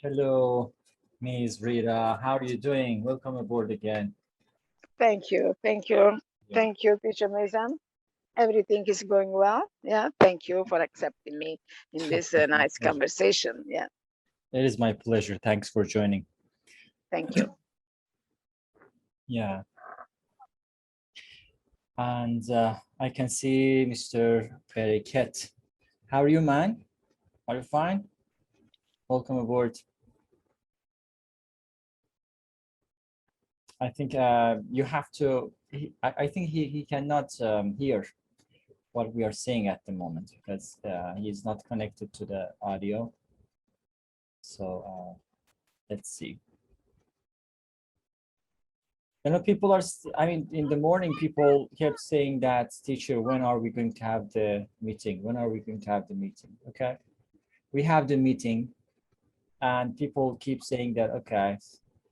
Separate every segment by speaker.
Speaker 1: Hello, Ms. Rita. How are you doing? Welcome aboard again.
Speaker 2: Thank you. Thank you.
Speaker 1: Yeah,
Speaker 2: Thank you, Teacher Meysam. Everything is going well. Yeah. Thank you for accepting me in
Speaker 1: of
Speaker 2: this
Speaker 1: course, my
Speaker 2: nice
Speaker 1: pleasure.
Speaker 2: conversation. Yeah.
Speaker 1: It is my pleasure. Thanks for joining.
Speaker 2: Thank you.
Speaker 1: Yeah, and I can see Mr. Periket. How are you, man? Are you fine? Welcome aboard. I think you have to. I think he cannot hear what we are saying at the moment because he's not connected to the audio. So let's see. People are, I mean, in the morning, people kept saying that, teacher, when are we going to have the meeting? When are we going to have the meeting? Okay. We have the meeting and people keep saying that, okay,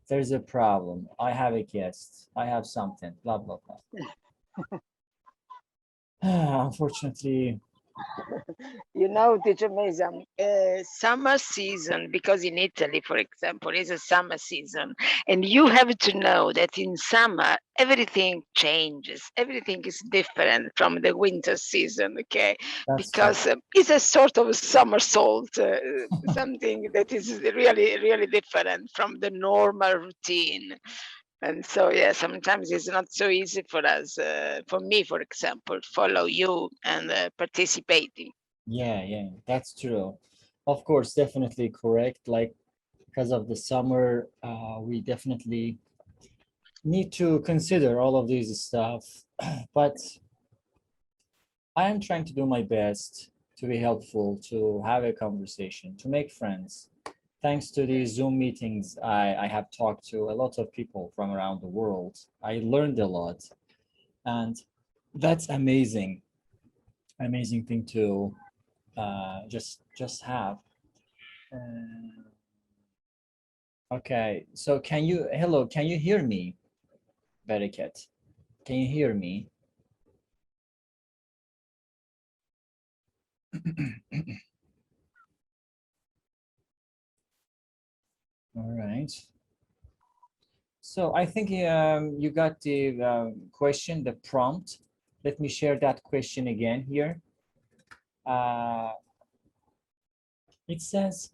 Speaker 1: there's a problem. I have a guest. I have something, blah, blah, blah. Unfortunately,
Speaker 2: You know, Teacher Meysam, summer season, because in Italy, for example, is a summer season. And you have to know that in summer, everything changes. Everything is different from the winter season, okay?
Speaker 1: that's true.
Speaker 2: Because it's a sort of somersault, something that is really, really different from the normal routine. And so, yeah, sometimes it's not so easy for us, for me, for example, follow you and participating.
Speaker 1: Yeah, that's true. Of course, definitely correct. Like, because of the summer, we definitely need to consider all of these stuff. But I am trying to do my best to be helpful, to have a conversation, to make friends. Thanks to these Zoom meetings, I have talked to a lot of people from around the world. I learned a lot, and that's amazing, amazing thing to just have. Uh, okay, so hello, can you hear me, Beriket? Can you hear me? All right. So I think you got the question, the prompt. Let me share that question again here. Uh, it says,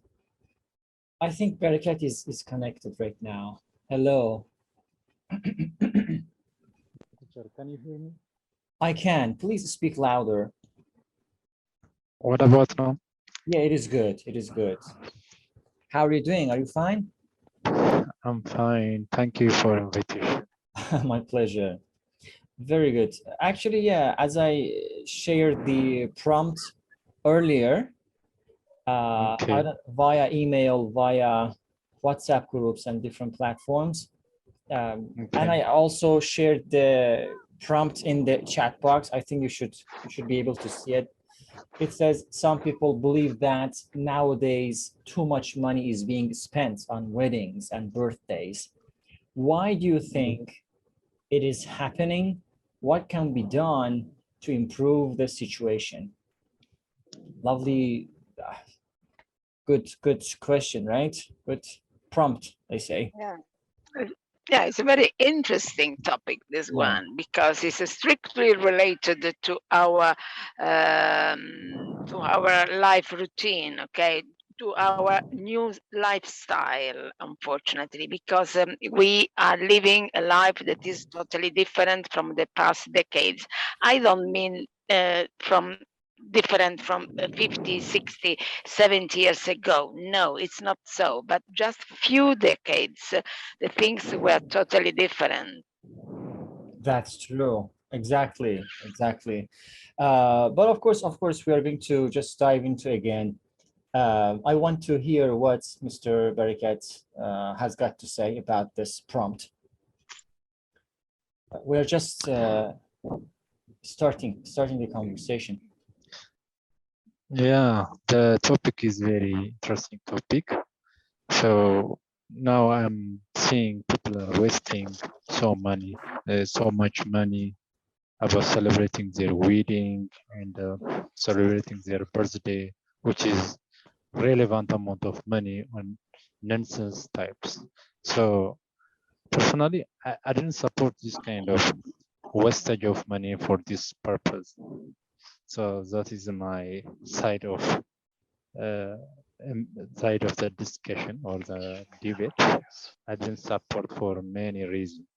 Speaker 1: I think Barakat is connected right now. Hello.
Speaker 3: Teacher, can you hear me?
Speaker 1: I can. Please speak louder.
Speaker 3: What about now?
Speaker 1: Yeah, it is good. It is good. How are you doing? Are you fine?
Speaker 3: I'm fine. Thank you for invitation.
Speaker 1: My pleasure. Very good. Actually, yeah, as I shared the prompt earlier,
Speaker 3: Okay.
Speaker 1: via email, via WhatsApp groups and different platforms. And
Speaker 3: Okay.
Speaker 1: I also shared the prompt in the chat box. I think you should be able to see it. It says some people believe that nowadays too much money is being spent on weddings and birthdays. Why do you think it is happening? What can be done to improve the situation? Lovely, good question, right? Good prompt, they say.
Speaker 2: Yeah. Yeah, it's a very interesting topic, this
Speaker 1: Yeah.
Speaker 2: one, because it's strictly related to our life routine, okay, to our new lifestyle, unfortunately, because we are living a life that is totally different from the past decades. I don't mean from different from 50, 60, 70 years ago. No, it's not so, but just few decades, the things were totally different.
Speaker 1: That's true. Exactly. But of course, we are going to just dive into again. I want to hear what Mr. Barakat has got to say about this prompt. We're just starting the conversation.
Speaker 3: Yeah, the topic is very interesting topic. So now I'm seeing people are wasting so much money about celebrating their wedding and celebrating their birthday, which is relevant amount of money on nonsense types. So personally, I didn't support this kind of wastage of money for this purpose. So that is my side of uh, side of the discussion or the debate. I didn't support for many reasons.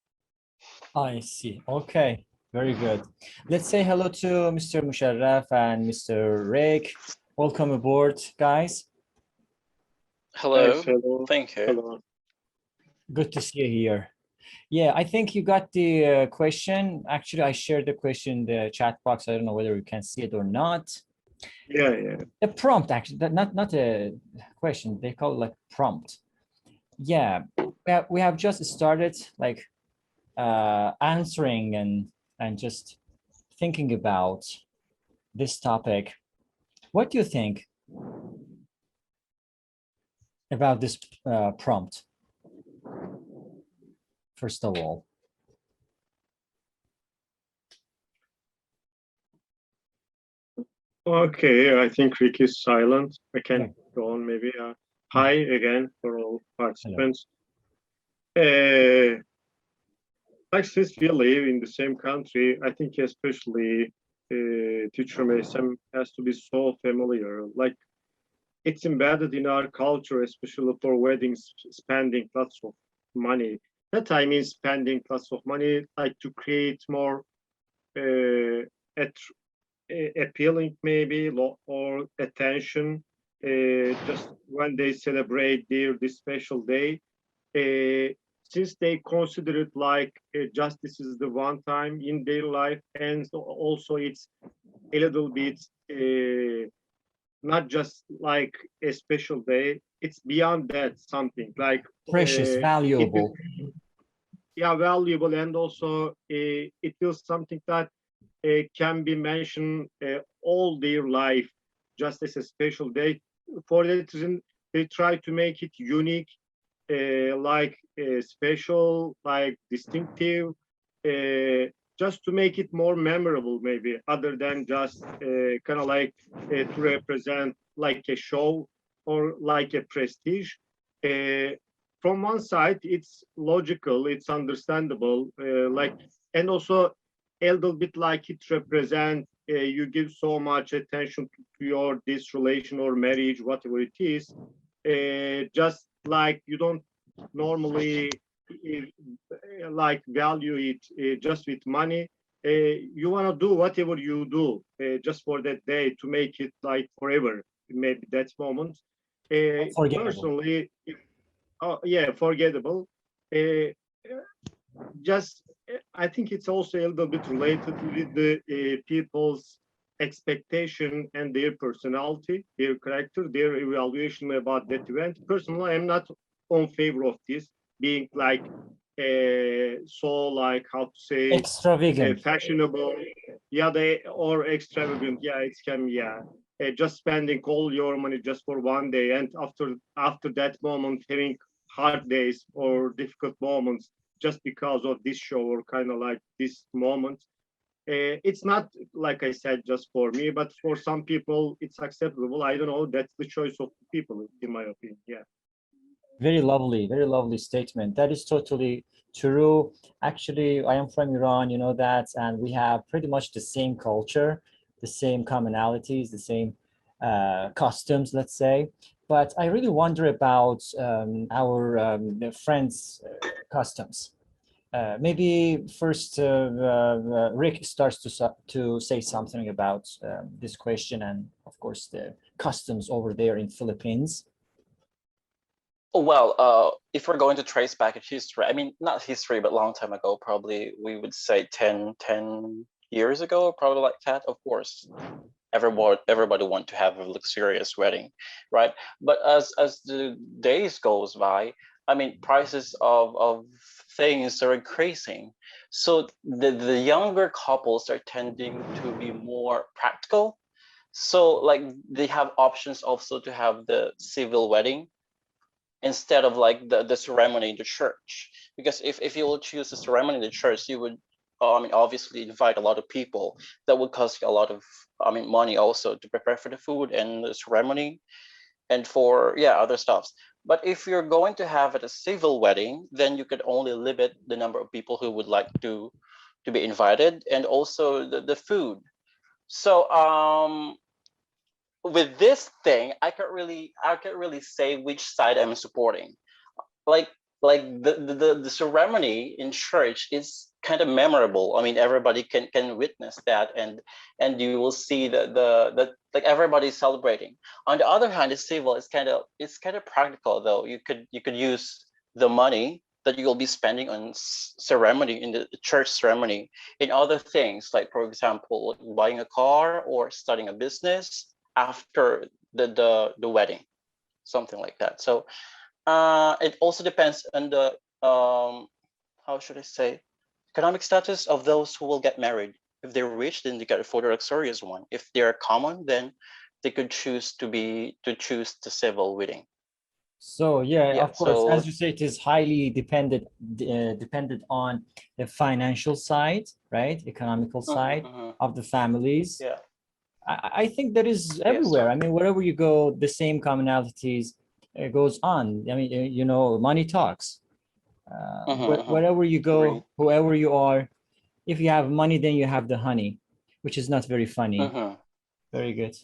Speaker 1: I see. Okay, very good. Let's say hello to Mr. Musharraf and Mr. Rick. Welcome aboard, guys.
Speaker 4: Hello.
Speaker 5: Nice, hello.
Speaker 4: Thank you.
Speaker 5: Hello.
Speaker 1: Good to see you here. Yeah, I think you got the question. Actually, I shared the question in the chat box. I don't know whether you can see it or not.
Speaker 5: Yeah.
Speaker 1: The prompt, actually, not a question. They call it like prompt. Yeah, we have just started like answering and just thinking about this topic. What do you think about this prompt? First of all.
Speaker 5: Okay, I think Rick is silent. I can go on maybe. Hi again for all participants. Like since we live in the same country, I think especially teacher Meysam has to be so familiar. Like it's embedded in our culture, especially for weddings, spending lots of money. That I mean spending lots of money, like to create more appealing maybe or attention just when they celebrate this special day. Since they consider it like just this is the one time in their life, and so also it's a little bit not just like a special day, it's beyond that, something like
Speaker 1: Precious, valuable.
Speaker 5: Valuable, and also it feels something that can be mentioned all their life just as a special day. For that reason, they try to make it unique, like special, like distinctive, just to make it more memorable, maybe, other than just kind of like to represent like a show or like a prestige. From one side, it's logical, it's understandable, and also a little bit like it represents you give so much attention to your this relation or marriage, whatever it is, just like you don't normally like value it just with money. You want to do whatever you do just for that day to make it like forever, maybe that moment. Personally, forgettable. Just I think it's also a little bit related with the people's expectation and their personality, their character, their evaluation about that event. Personally, I'm not on favor of this being like so like how to say
Speaker 1: extravagant,
Speaker 5: fashionable, or extravagant. It can just spending all your money just for one day, and after that moment having hard days or difficult moments just because of this show or kind of like this moment. It's not, like I said, just for me, but for some people it's acceptable. I don't know, that's the choice of people, in my opinion.
Speaker 1: very lovely statement. That is totally true. Actually, I am from Iran, you know that, and we have pretty much the same culture, the same commonalities, the same customs, let's say. But I really wonder about our friends' customs. Maybe first Rick starts to say something about this question and, of course, the customs over there in Philippines.
Speaker 4: Well, if we're going to trace back in history, I mean, not history, but long time ago, probably we would say 10 years ago, probably like that. Of course, everybody want to have a luxurious wedding, right? But as the days goes by, I mean, prices of things are increasing. So the younger couples are tending to be more practical. So like they have options also to have the civil wedding instead of like the ceremony in the church. Because if you will choose the ceremony in the church, you would obviously invite a lot of people. That would cost you a lot of money also to prepare for the food and the ceremony and for other stuffs. But if you're going to have it a civil wedding, then you could only limit the number of people who would like to be invited, and also the food. So with this thing, I can't really say which side I'm supporting. Like the ceremony in church is kind of memorable. I mean, everybody can witness that, and you will see the like everybody's celebrating. On the other hand, the civil is kind of practical, though. You could use the money that you'll be spending on ceremony in the church ceremony in other things, like, for example, buying a car or starting a business after the wedding, something like that. So it also depends on the how should I say, economic status of those who will get married. If they're rich, then they get for the luxurious one. If they're common, then they could choose choose the civil wedding.
Speaker 1: So yeah,
Speaker 4: Yeah,
Speaker 1: of course,
Speaker 4: so-
Speaker 1: as you say, it is highly dependent on the financial side, right? Economical side of the families.
Speaker 4: Yeah.
Speaker 1: I think that is everywhere. I mean, wherever you go, the same commonalities goes on. I mean, you know, money talks. Wherever you go,
Speaker 4: Agreed.
Speaker 1: whoever you are, if you have money, then you have the honey, which is not very funny. Very good.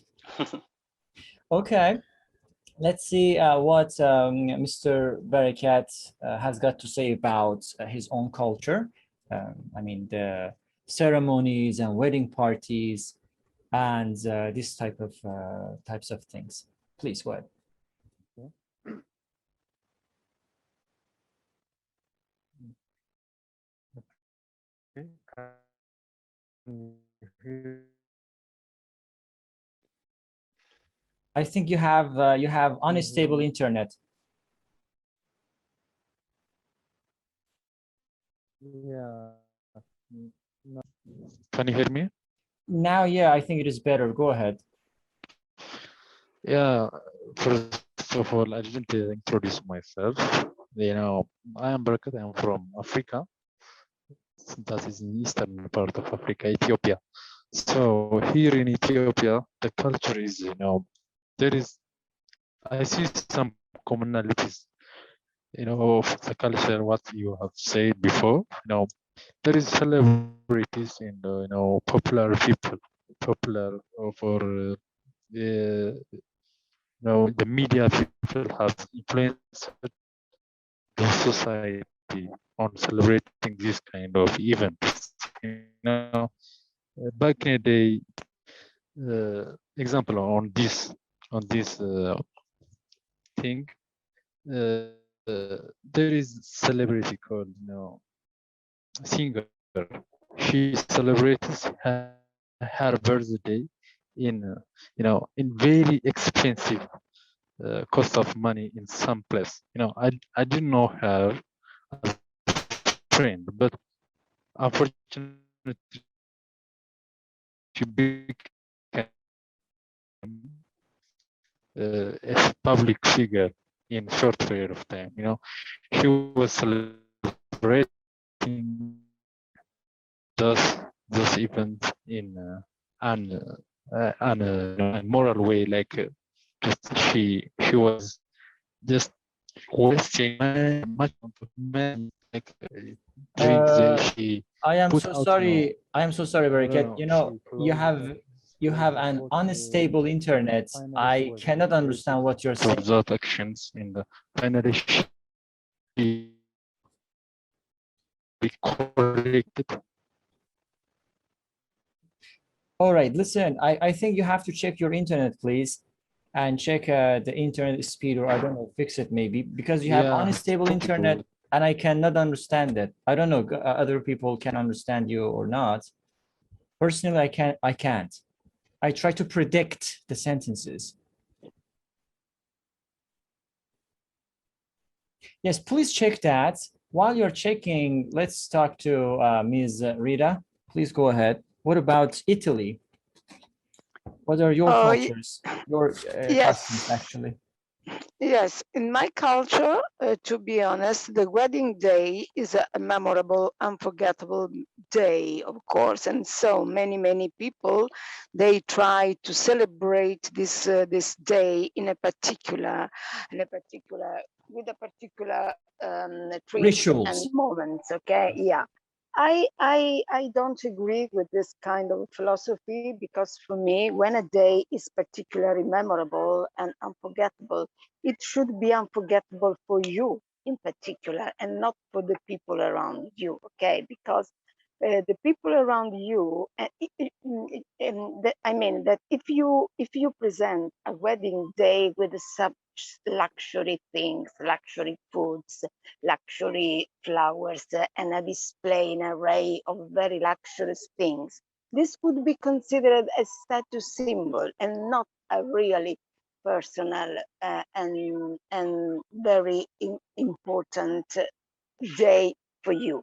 Speaker 1: Okay. Let's see what Mr. Barakat has got to say about his own culture. I mean, the ceremonies and wedding parties and this types of things. Please go ahead. I think you have unstable internet.
Speaker 3: Yeah. Can you hear me?
Speaker 1: Now, yeah, I think it is better. Go ahead.
Speaker 3: Yeah. First of all, I didn't introduce myself. You know, I am Barakat. I am from Africa. That is in eastern part of Africa, Ethiopia. So here in Ethiopia, the culture is, you know, I see some commonalities, you know, of the culture, what you have said before. You know, there is celebrities and, you know, popular people, popular for, you know, the media people have influenced the society on celebrating this kind of events. You know, back in the day, example on this thing, there is celebrity called, you know, singer. She celebrates her birthday in, you know, in very expensive cost of money in some place. You know, I didn't know her as a friend, but unfortunately she became a public figure in short period of time. You know, she was celebrating those events in an moral way, like just she was just wasting much of money, like she
Speaker 1: I am
Speaker 3: put
Speaker 1: so
Speaker 3: out,
Speaker 1: sorry. I am so sorry, Barakat.
Speaker 3: know,
Speaker 1: You know,
Speaker 3: she
Speaker 1: you have an unstable internet. I cannot understand what you're
Speaker 3: for
Speaker 1: saying.
Speaker 3: those actions in the finally she corrected.
Speaker 1: All right, listen, I think you have to check your internet, please, and check the internet speed, or I don't know, fix it maybe, because you have
Speaker 3: Yeah,
Speaker 1: unstable
Speaker 3: thank you for
Speaker 1: internet
Speaker 3: it.
Speaker 1: and I cannot understand it. I don't know, other people can understand you or not. Personally, I can't. I try to predict the sentences. Yes, please check that. While you're checking, let's talk to Ms. Rita. Please go ahead. What about Italy? What are your cultures, your customs, actually?
Speaker 2: Yes, in my culture, to be honest, the wedding day is a memorable, unforgettable day, of course, and so many people they try to celebrate this day in a particular with a particular treats and
Speaker 1: Rituals.
Speaker 2: moments. Okay, yeah. I don't agree with this kind of philosophy because for me, when a day is particularly memorable and unforgettable, it should be unforgettable for you in particular and not for the people around you, okay? Because the people around you, I mean that if you present a wedding day with such luxury things, luxury foods, luxury flowers, and a display, an array of very luxurious things, this would be considered a status symbol and not a really personal and very important day for you.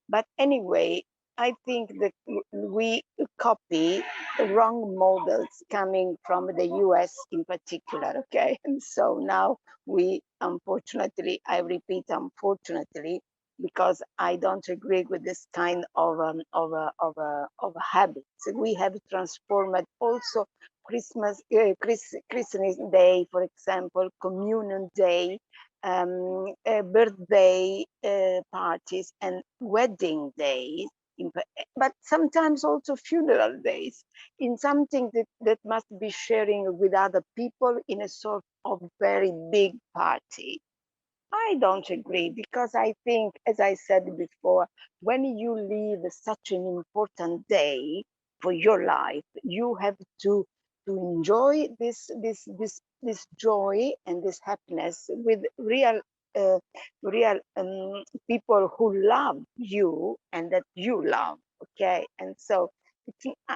Speaker 2: But anyway, I think that we copy the wrong models coming from the US in particular, okay? And so now we, unfortunately, I repeat, unfortunately, because I don't agree with this kind of habits. We have transformed also Christmas Day, for example, Communion Day, birthday parties and wedding days, but sometimes also funeral days, in something that must be sharing with other people in a sort of very big party. I don't agree because I think, as I said before, when you leave such an important day for your life, you have to enjoy this joy and this happiness with uh, real people who love you and that you love. Okay, and so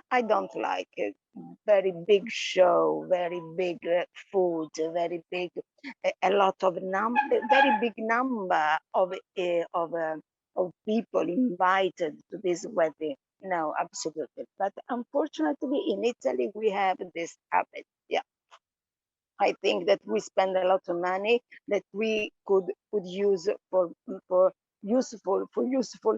Speaker 2: I don't like it. Very big show, very big food, very big a lot of very big number of people invited to this wedding. No, absolutely. But unfortunately, in Italy, we have this habit. Yeah, I think that we spend a lot of money that we could use for useful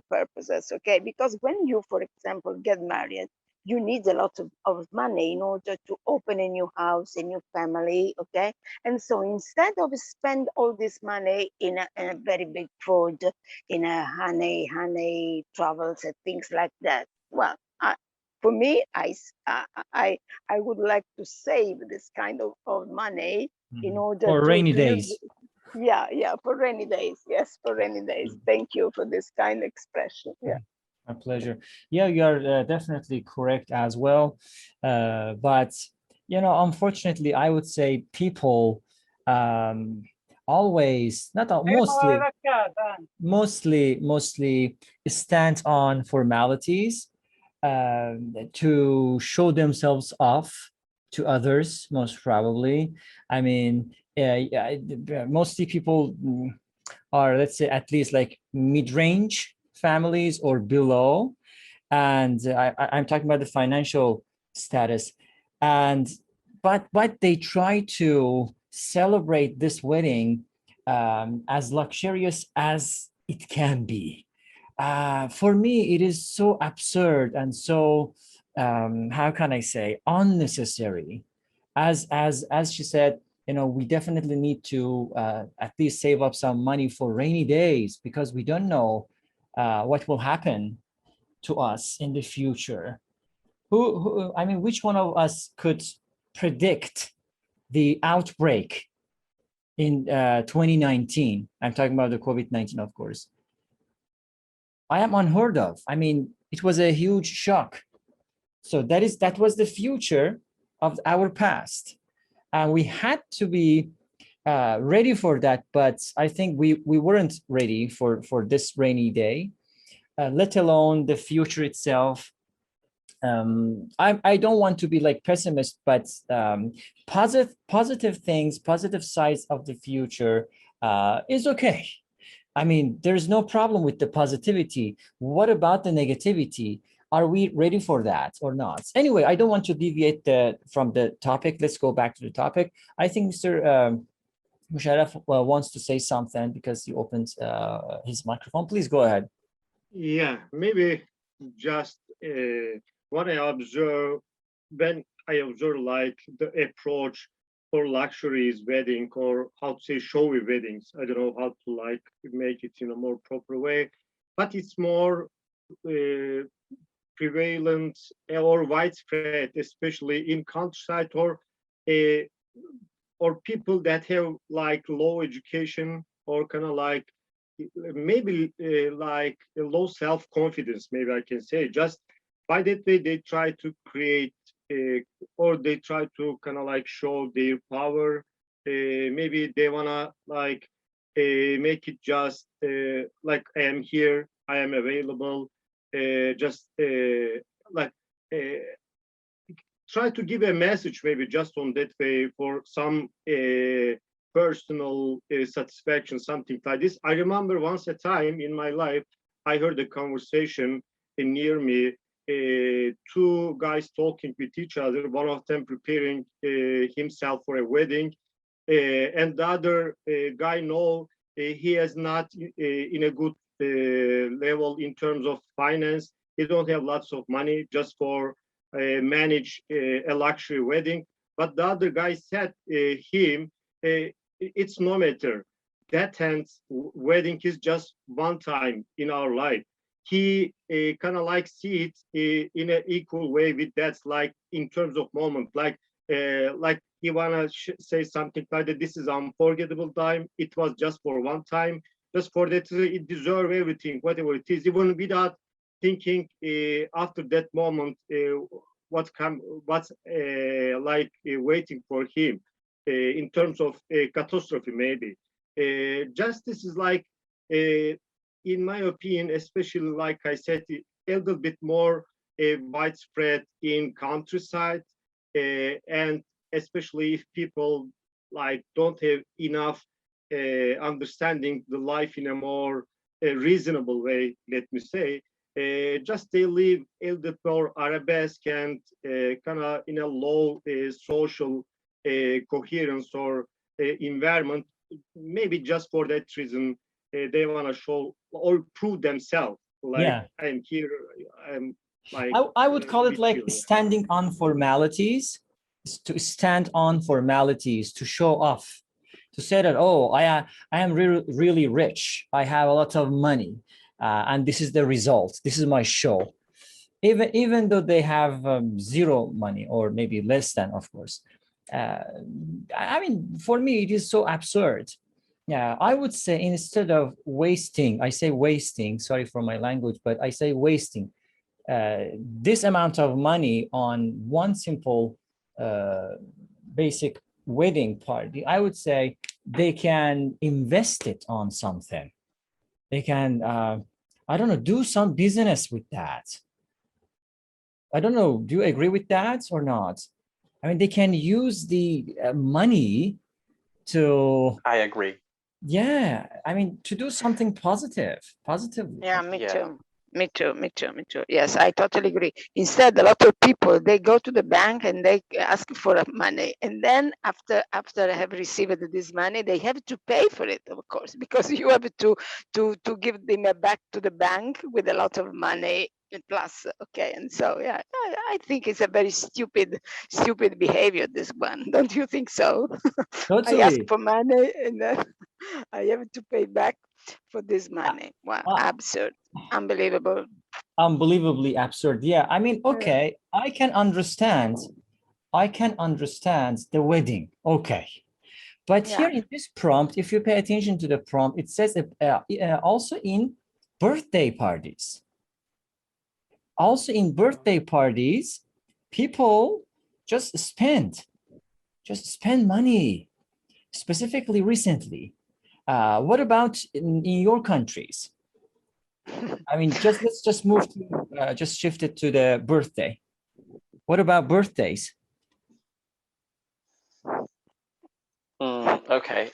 Speaker 2: purposes. Okay, because when you, for example, get married, you need a lot of money in order to open a new house, a new family. Okay, and so instead of spend all this money in a very big food, in a honey travels and things like that, well, for me, I would like to save this kind of money in order
Speaker 1: For rainy
Speaker 2: to use.
Speaker 1: days.
Speaker 2: Yeah, for rainy days. Yes, for rainy days. Thank you for this kind expression. Yeah.
Speaker 1: My pleasure. Yeah, you are definitely correct as well. But, unfortunately, I would say people always, not all, mostly stand on formalities to show themselves off to others, most probably. I mean, mostly people are, let's say, at least like mid-range families or below. And I'm talking about the financial status. And but they try to celebrate this wedding as luxurious as it can be. For me, it is so absurd and so how can I say, unnecessary. As she said, we definitely need to at least save up some money for rainy days because we don't know what will happen to us in the future. I mean, which one of us could predict the outbreak in 2019? I'm talking about the COVID-19, of course. I am unheard of. I mean, it was a huge shock. So that was the future of our past. And we had to be ready for that, but I think we weren't ready for this rainy day, let alone the future itself. I don't want to be like pessimist, but positive things, positive sides of the future is okay. I mean, there's no problem with the positivity. What about the negativity? Are we ready for that or not? Anyway, I don't want to deviate from the topic. Let's go back to the topic. I think Mr. Musharraf wants to say something because he opened his microphone. Please go ahead.
Speaker 5: Yeah, maybe just what I observe when I observe like the approach for luxuries wedding, or how to say showy weddings. I don't know how to like make it in a more proper way, but it's more prevalent or widespread, especially in countryside, uh, or people that have like low education, or kind of like maybe like a low self-confidence, maybe I can say. Just by that way they try to create or they try to kind of like show their power. Maybe they wanna like make it just like I am here, I am available, just like uh, try to give a message, maybe just on that way, for some personal satisfaction, something like this. I remember once a time in my life, I heard a conversation near me, two guys talking with each other, one of them preparing himself for a wedding, and the other guy know he is not in a good level in terms of finance. He don't have lots of money just for manage a luxury wedding. But the other guy said him, it's no matter. That hence wedding is just one time in our life. He kind of like see it in an equal way with that's like in terms of moment, like he wanna say something like that. This is unforgettable time. It was just for one time. Just for that, it deserve everything, whatever it is, even without thinking after that moment what's like waiting for him in terms of catastrophe, maybe. Justice is like in my opinion, especially like I said, a little bit more widespread in countryside, and especially if people like don't have enough understanding the life in a more reasonable way, let me say. Just they live a little bit more arabesque and kind of in a low social coherence or environment. Maybe just for that reason, they want to show or prove themselves. Like
Speaker 1: Yeah.
Speaker 5: I'm here, I'm like.
Speaker 1: I would call it
Speaker 5: with
Speaker 1: like
Speaker 5: you.
Speaker 1: standing on formalities, to stand on formalities, to show off, to say that, oh, I am really rich. I have a lot of money, and this is the result. This is my show. Even though they have zero money, or maybe less than, of course. I mean, for me, it is so absurd. Yeah, I would say instead of wasting, I say wasting, sorry for my language, but I say wasting this amount of money on one simple basic wedding party. I would say they can invest it on something. They can, I don't know, do some business with that. I don't know, do you agree with that or not? I mean, they can use the money to,
Speaker 4: I agree.
Speaker 1: yeah, I mean, to do something positively.
Speaker 2: Yeah, me
Speaker 4: Yeah.
Speaker 2: too. Me too, me too, me too. Yes, I totally agree. Instead, a lot of people, they go to the bank and they ask for money. And then after have received this money, they have to pay for it, of course, because you have to give them back to the bank with a lot of money plus. Okay, and so yeah, I think it's a very stupid behavior, this one. Don't you think so? I ask
Speaker 1: Totally.
Speaker 2: for money and then I have to pay back for this money. Wow, absurd, unbelievable.
Speaker 1: Unbelievably absurd. Yeah, I mean, okay, I can understand the wedding. Okay. But
Speaker 2: Yeah.
Speaker 1: here in this prompt, if you pay attention to the prompt, it says also in birthday parties. Also in birthday parties, people just spend money, specifically recently. What about in your countries? I mean, let's just move to, just shift it to the birthday. What about birthdays?
Speaker 4: Okay.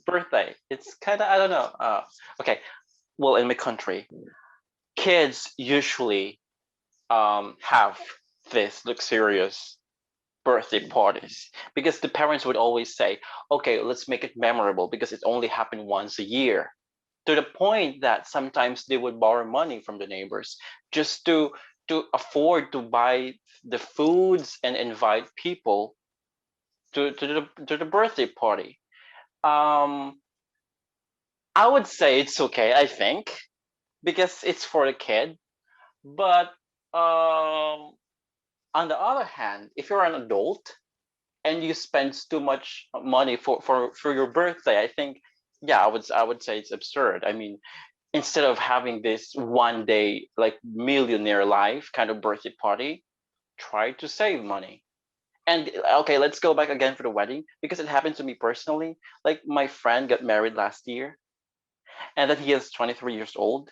Speaker 4: Birthday. It's kind of, I don't know. Okay. Well, in my country, kids usually have this luxurious birthday parties, because the parents would always say, okay, let's make it memorable because it only happened once a year, to the point that sometimes they would borrow money from the neighbors just to afford to buy the foods and invite people to the birthday party. um I would say it's okay, I think, because it's for the kid. But on the other hand, if you're an adult and you spend too much money for your birthday, I think, yeah, I would say it's absurd. I mean, instead of having this one day like millionaire life kind of birthday party, try to save money. And okay, let's go back again for the wedding, because it happened to me personally. Like, my friend got married last year, and then he is 23 years old.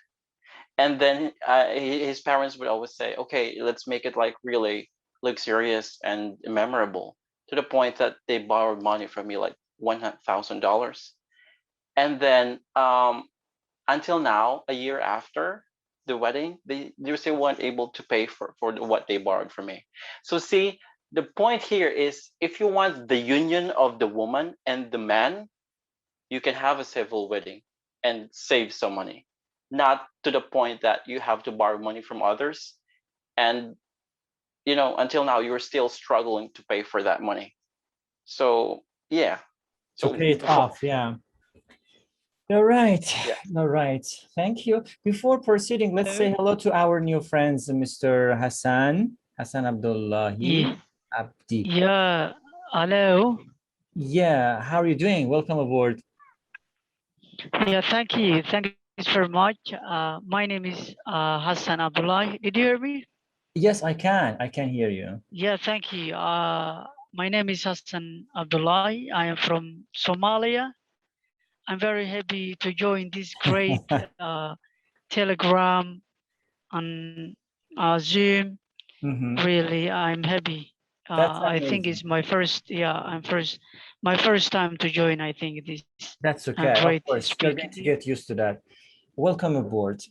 Speaker 4: And then his parents would always say, okay, let's make it like really luxurious and memorable, to the point that they borrowed money from me, like $1,000. And then until now, a year after the wedding, they still weren't able to pay for what they borrowed from me. So see, the point here is, if you want the union of the woman and the man, you can have a civil wedding and save some money, not to the point that you have to borrow money from others, and until now you're still struggling to pay for that money. So yeah,
Speaker 1: To
Speaker 4: so
Speaker 1: pay it off, yeah. All right.
Speaker 4: Yeah.
Speaker 1: All right. Thank you. Before proceeding, let's say hello to our new friends, Mr. Hassan Abdullahi Abdi.
Speaker 6: Yeah, hello.
Speaker 1: Yeah, how are you doing? Welcome aboard.
Speaker 6: Yeah, thank you. Thank you very much. My name is Hassan Abdullah. Did you hear me?
Speaker 1: Yes, I can. I can hear you.
Speaker 6: Yeah, thank you. My name is Hassan Abdullah. I am from Somalia. I'm very happy to join this great Telegram and Zoom. Really, I'm happy. I think it's my first. Yeah, my first time to join. I think this.
Speaker 1: That's okay. Of course, you're going to get used to that. Welcome aboard.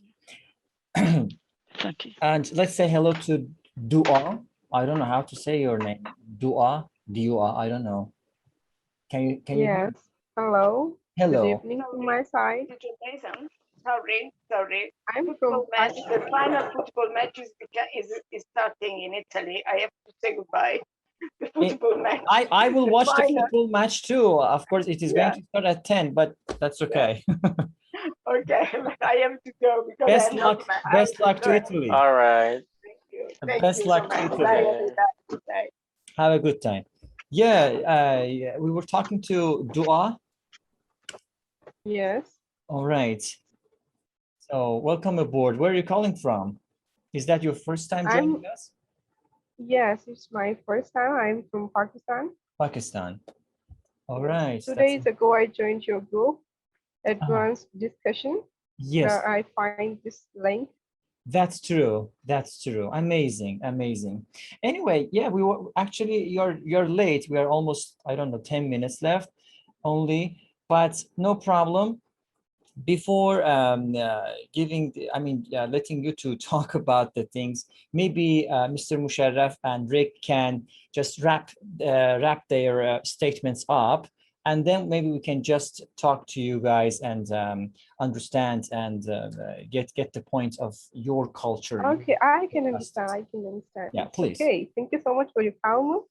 Speaker 6: Thank you.
Speaker 1: And let's say hello to Dua. I don't know how to say your name. Dua, Dua. I don't know. Can you?
Speaker 7: Yes. Hello.
Speaker 1: Hello.
Speaker 7: Good evening from my side.
Speaker 2: Sorry.
Speaker 7: I'm
Speaker 2: Football
Speaker 7: from
Speaker 2: match. The final football match is starting in Italy. I have to say goodbye. The football match.
Speaker 1: I will watch the
Speaker 2: final.
Speaker 1: football match too. Of course, it is going to start at 10, but that's okay.
Speaker 2: Okay, I have to go because
Speaker 1: Best luck to Italy.
Speaker 4: All right.
Speaker 2: Thank you. Thank
Speaker 1: Best
Speaker 2: you
Speaker 1: luck
Speaker 2: so
Speaker 1: to
Speaker 2: much.
Speaker 1: Italy.
Speaker 2: Bye.
Speaker 1: Have a good time. Yeah, we were talking to Dua.
Speaker 7: Yes.
Speaker 1: All right. So welcome aboard. Where are you calling from? Is that your first time joining us?
Speaker 7: Yes, it's my first time. I'm from Pakistan.
Speaker 1: Pakistan. All right.
Speaker 7: 2 days ago, I joined your group, advanced discussion.
Speaker 1: Yes.
Speaker 7: I find this link.
Speaker 1: That's true. That's true. Amazing. Amazing. Anyway, yeah, we were actually, you're late. We are almost, I don't know, 10 minutes left only, but no problem. Before letting you two talk about the things, maybe Mr. Musharraf and Rick can just wrap their statements up, and then maybe we can just talk to you guys and understand and get the point of your culture.
Speaker 7: Okay, I can understand.
Speaker 1: Yeah, please.
Speaker 7: Okay, thank you so much for your comment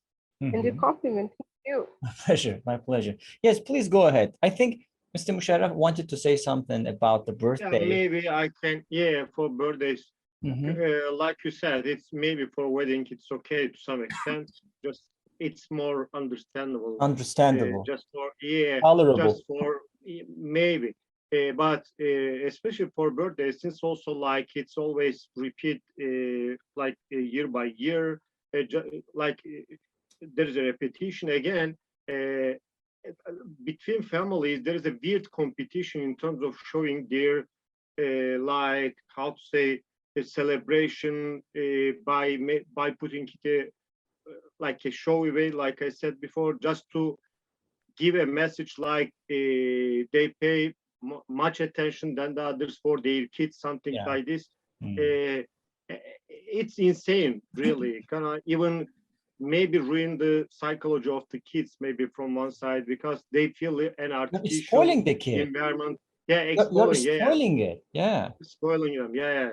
Speaker 7: and your compliment. Thank you.
Speaker 1: My pleasure. My pleasure. Yes, please go ahead. I think Mr. Musharraf wanted to say something about the birthday.
Speaker 5: Yeah, maybe I can. Yeah, for birthdays, like you said, it's maybe for wedding, it's okay to some extent. Just it's more understandable.
Speaker 1: Understandable.
Speaker 5: Just for
Speaker 1: tolerable.
Speaker 5: Just for maybe. But especially for birthdays, since also like it's always repeat like year by year, like there's a repetition again. Between families, there is a weird competition in terms of showing their like how to say a celebration by putting it like a showy way, like I said before, just to give a message like they pay much attention than the others for their kids, something like this. It's insane, really. Even maybe ruin the psychology of the kids, maybe from one side, because they feel an artificial
Speaker 1: spoiling the kid.
Speaker 5: environment. Yeah,
Speaker 1: You're
Speaker 5: exploring.
Speaker 1: spoiling it. Yeah.
Speaker 5: Spoiling them. Yeah,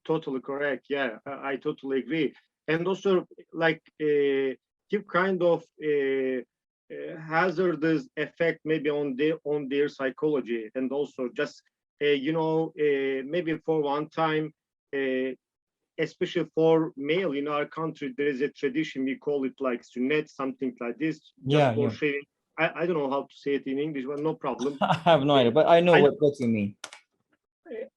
Speaker 5: totally correct. Yeah, I totally agree. And also, like, give kind of hazardous effect maybe on their psychology, and also just maybe for one time, especially for male in our country, there is a tradition, we call it like sunnet, something like this, just for sharing. I don't know how to say it in English, but no problem.
Speaker 1: I have no idea, but I know what you mean.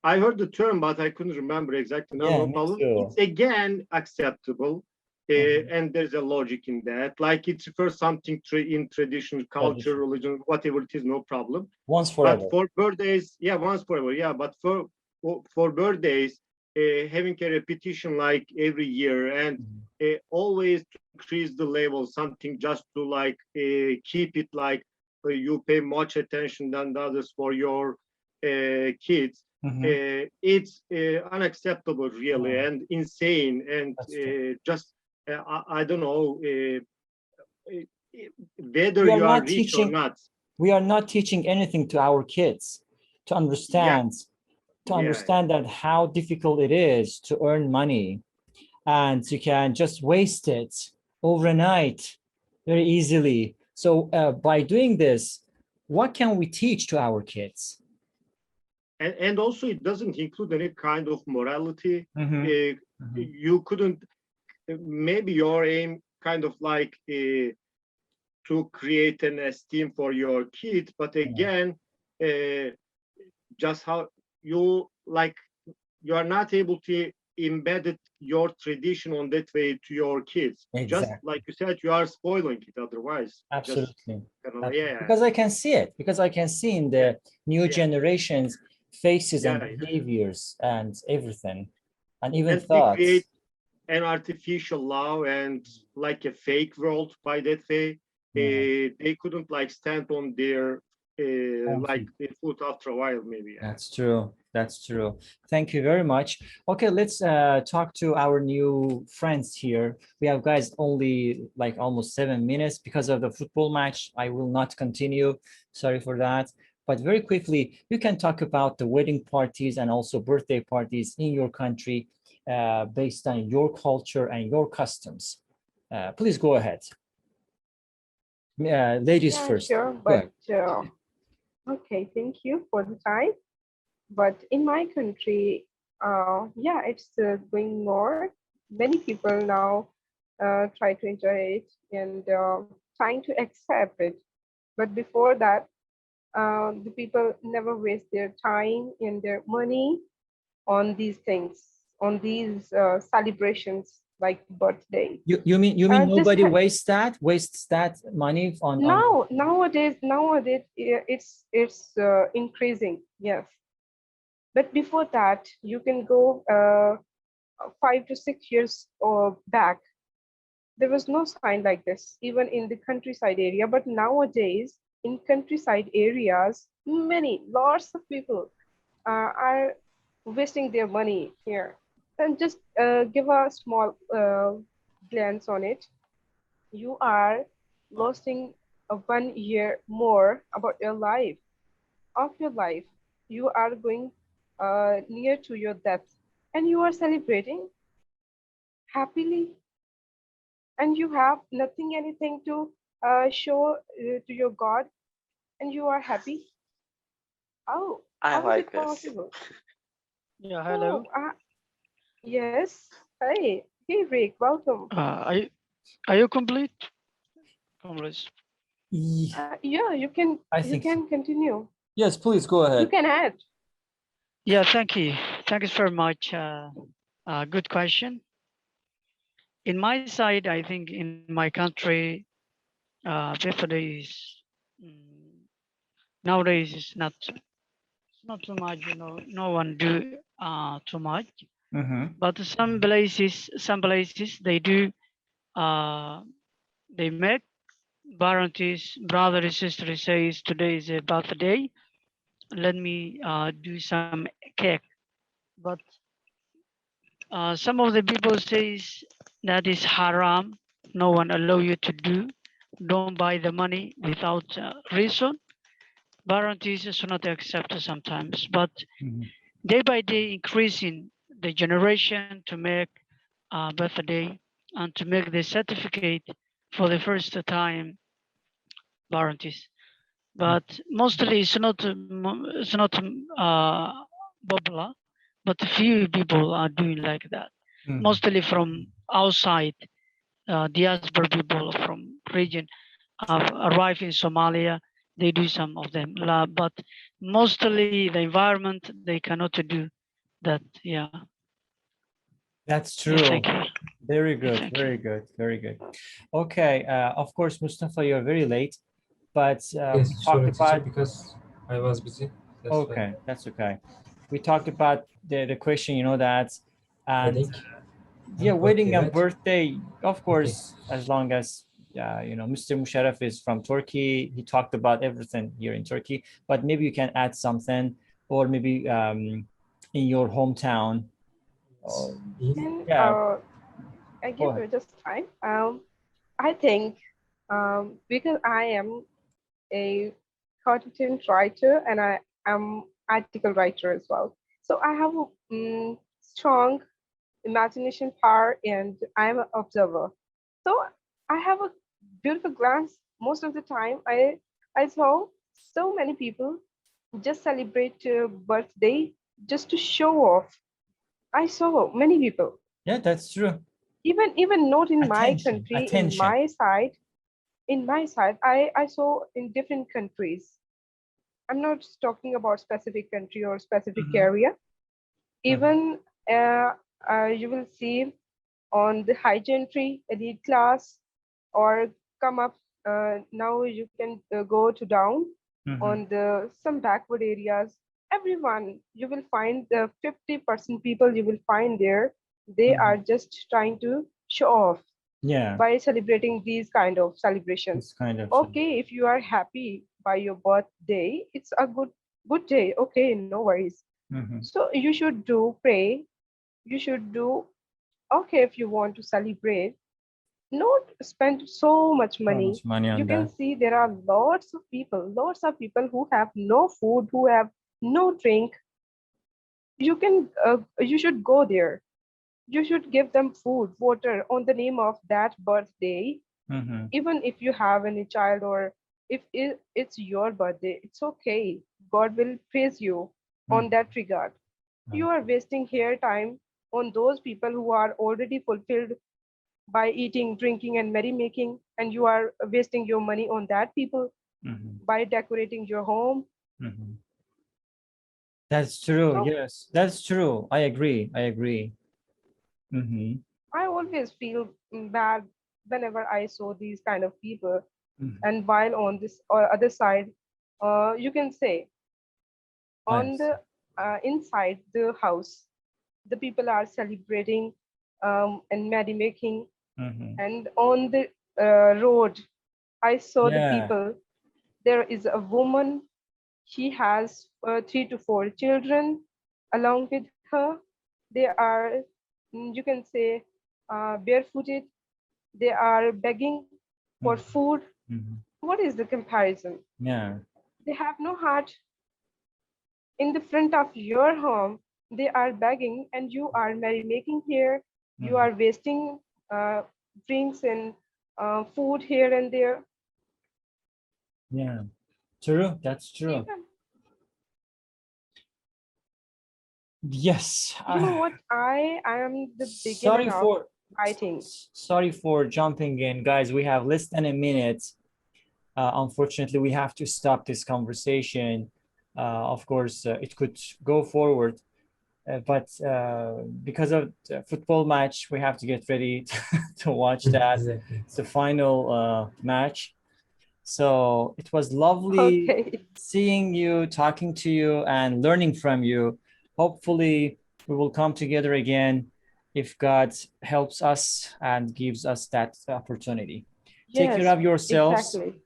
Speaker 5: I heard the term, but I couldn't remember exactly now. No problem. It's again acceptable. And there's a logic in that. Like, it refers something in tradition, culture, religion, whatever it is, no problem.
Speaker 1: Once forever.
Speaker 5: But for birthdays, yeah, once forever, yeah. But for birthdays, having a repetition like every year, and always to increase the level, something just to like keep it like you pay much attention than the others for your kids. It's unacceptable, really, and insane, and just I don't know whether you are rich or not.
Speaker 1: We are not teaching anything to our kids to understand. That how difficult it is to earn money, and you can just waste it overnight very easily. So by doing this, what can we teach to our kids?
Speaker 5: And also, it doesn't include any kind of morality. You couldn't, maybe your aim kind of like to create an esteem for your kids, but again, just how you like, you are not able to embed your tradition on that way to your kids. Just like you said, you are spoiling it otherwise.
Speaker 1: Absolutely. Because I can see it, because I can see in the new generations faces and behaviors and everything, and even thoughts.
Speaker 5: They create an artificial law and like a fake world by that way. They couldn't like stand on their like the foot after a while, maybe.
Speaker 1: That's true. That's true. Thank you very much. Okay, let's talk to our new friends here. We have guys only like almost 7 minutes because of the football match. I will not continue. Sorry for that. But very quickly, you can talk about the wedding parties and also birthday parties in your country based on your culture and your customs. Please go ahead. Ladies first.
Speaker 7: Sure, but okay, thank you for the time. But in my country, it's going more. Many people now try to enjoy it and trying to accept it. But before that, the people never waste their time and their money on these things, on these celebrations like birthday.
Speaker 1: You mean nobody wastes that money on?
Speaker 7: Nowadays it's increasing. Yes. But before that, you can go 5 to 6 years back. There was no sign like this, even in the countryside area. But nowadays, in countryside areas, lots of people are wasting their money here. And just give a small glance on it. You are losing 1 year more about your life. You are going near to your death, and you are celebrating happily, and you have anything to show to your God, and you are happy. How is it possible?
Speaker 8: Yeah, hello.
Speaker 7: Yes. Hey, Rick, welcome.
Speaker 8: Are you complete?
Speaker 7: Yeah, you can. You can continue.
Speaker 1: Yes, please go ahead.
Speaker 7: You can add.
Speaker 6: Yeah, thank you. Thank you very much. Good question. In my side, I think in my country, birthdays nowadays is not too much. No one do too much. But some places they do. They make guarantees. Brother and sister says today is a birthday. Let me do some cake. But some of the people says that is haram. no one allow you to do. Don't buy the money without reason. Guarantees is not accepted sometimes, but day by day increasing the generation to make a birthday and to make the certificate for the first time guarantees. But mostly it's not popular, but few people are doing like that. Mostly from outside, diaspora people from region arrive in Somalia. They do some of them, but mostly the environment they cannot do that. Yeah.
Speaker 1: That's true.
Speaker 6: Yes, thank you.
Speaker 1: Very good.
Speaker 6: Thank
Speaker 1: Very good. Very good. Okay. Of course, Mustafa, you're very late, but
Speaker 9: Yes,
Speaker 1: we
Speaker 9: sorry,
Speaker 1: talked
Speaker 9: teacher,
Speaker 1: about.
Speaker 9: because I was busy. That's
Speaker 1: Okay,
Speaker 9: why.
Speaker 1: that's okay. We talked about the question, you know, that, and
Speaker 9: Wedding?
Speaker 1: yeah,
Speaker 9: And
Speaker 1: wedding
Speaker 9: birthday,
Speaker 1: and
Speaker 9: right?
Speaker 1: birthday, of course, as long as you know, Mr. Musharraf is from Turkey, he talked about everything here in Turkey, but maybe you can add something, or maybe in your hometown.
Speaker 7: And
Speaker 1: Yeah,
Speaker 7: I
Speaker 1: go
Speaker 7: give
Speaker 1: ahead.
Speaker 7: you just time. I think because I am a content writer and I am article writer as well. So I have a strong imagination power and I'm an observer. So I have a beautiful glance. Most of the time, I saw so many people just celebrate birthday just to show off. I saw many people,
Speaker 1: Yeah, that's true.
Speaker 7: even not in my
Speaker 1: Attention,
Speaker 7: country,
Speaker 1: attention.
Speaker 7: in my side, I saw in different countries. I'm not talking about specific country or specific area. Even you will see on the high gentry elite class or come up now you can go to down on the some backward areas. Everyone you will find the 50% people you will find there, they are just trying to show off
Speaker 1: Yeah,
Speaker 7: by celebrating these kind of celebrations.
Speaker 1: this kind of.
Speaker 7: Okay, if you are happy by your birthday, it's a good day. Okay, no worries. So you should do pray. You should do okay if you want to celebrate. Not spend so much
Speaker 1: So
Speaker 7: money.
Speaker 1: much money
Speaker 7: You
Speaker 1: on
Speaker 7: can
Speaker 1: that.
Speaker 7: see there are lots of people who have no food, who have no drink. You should go there. You should give them food, water on the name of that birthday. Even if you have any child or if it's your birthday, it's okay. God will praise you on that regard. You are wasting here time on those people who are already fulfilled by eating, drinking, and merrymaking, and you are wasting your money on that people by decorating your home.
Speaker 1: That's true.
Speaker 7: So
Speaker 1: Yes, that's true. I agree. I agree.
Speaker 7: I always feel bad whenever I saw these kind of people. And while on this other side, you can say on the inside the house, the people are celebrating and merrymaking. And on the road, I saw the
Speaker 1: Yeah.
Speaker 7: people. There is a woman. She has 3 to 4 children along with her. They are, you can say, barefooted. They are begging for food. What is the comparison?
Speaker 1: Yeah.
Speaker 7: They have no heart. In the front of your home, they are begging, and you are merrymaking here. You are wasting drinks and food here and there.
Speaker 1: Yeah. True. That's true.
Speaker 7: Even,
Speaker 1: Yes.
Speaker 7: you know what? I am the
Speaker 1: Sorry
Speaker 7: beginner of
Speaker 1: for
Speaker 7: writing.
Speaker 1: sorry for jumping in, guys. We have less than a minute. Unfortunately, we have to stop this conversation. Of course, it could go forward, but because of the football match, we have to get ready to watch that.
Speaker 9: Exactly.
Speaker 1: It's the final match. So it was lovely
Speaker 7: Okay.
Speaker 1: seeing you, talking to you, and learning from you. Hopefully, we will come together again if God helps us and gives us that opportunity. Take care
Speaker 7: Yes,
Speaker 1: of yourselves.
Speaker 7: exactly.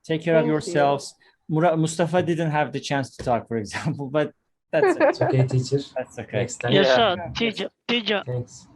Speaker 1: Take care of
Speaker 7: Thank you.
Speaker 1: yourselves. Mustafa didn't have the chance to talk, for example, but that's it.
Speaker 9: It's okay, teacher.
Speaker 1: That's okay.
Speaker 9: Next time.
Speaker 6: Yes,
Speaker 4: Yeah.
Speaker 6: sir.
Speaker 1: Yeah, yes.
Speaker 6: Teacher, teacher.
Speaker 9: Thanks.